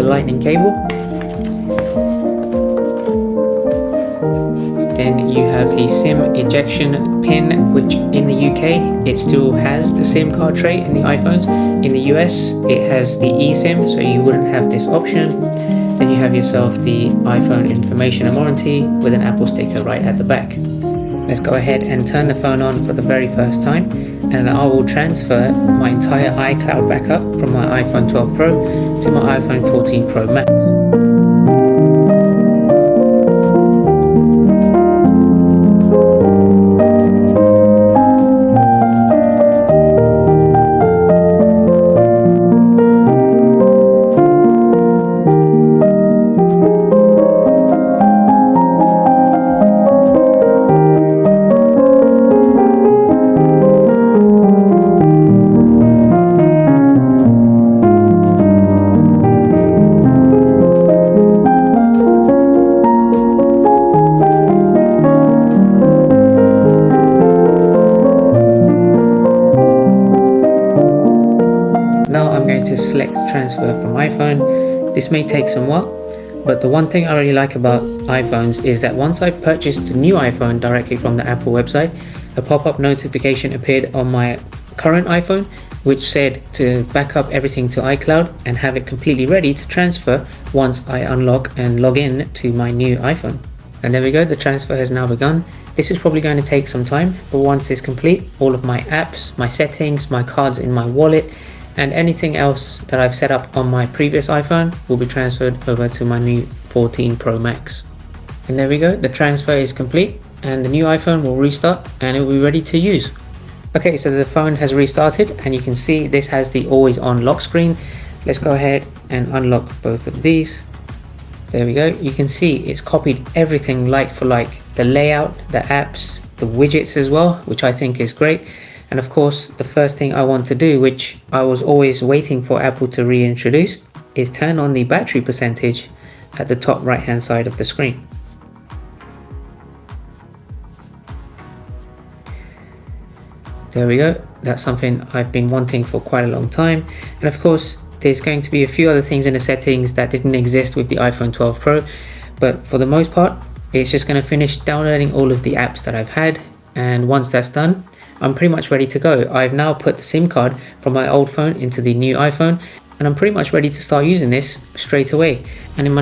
to lightning cable. Then you have the SIM ejection pin, which in the UK it still has the SIM card tray in the iPhones. In the US it has the eSIM, so you wouldn't have this option. Then you have yourself the iPhone information and warranty with an Apple sticker right at the back. Let's go ahead and turn the phone on for the very first time, and I will transfer my entire iCloud backup from my iPhone 12 Pro to my iPhone 14 Pro Max. Now I'm going to select transfer from iPhone. This may take some while, but the one thing I really like about iPhones is that once I've purchased the new iPhone directly from the Apple website, a pop-up notification appeared on my current iPhone which said to back up everything to iCloud and have it completely ready to transfer once I unlock and log in to my new iPhone. And there we go, the transfer has now begun. This is probably going to take some time, but once it's complete, all of my apps, my settings, my cards in my wallet, and anything else that I've set up on my previous iPhone will be transferred over to my new 14 Pro Max. And there we go, the transfer is complete and the new iPhone will restart and it will be ready to use. Okay, so the phone has restarted and you can see this has the always on lock screen. Let's go ahead and unlock both of these. There we go, you can see it's copied everything like for like. The layout, the apps, the widgets as well, which I think is great. And of course, the first thing I want to do, which I was always waiting for Apple to reintroduce, is turn on the battery percentage at the top right hand side of the screen. There we go, that's something I've been wanting for quite a long time. And of course, there's going to be a few other things in the settings that didn't exist with the iPhone 12 Pro, but for the most part, it's just going to finish downloading all of the apps that I've had. And once that's done, I'm pretty much ready to go. I've now put the SIM card from my old phone into the new iPhone, and I'm pretty much ready to start using this straight away. And in my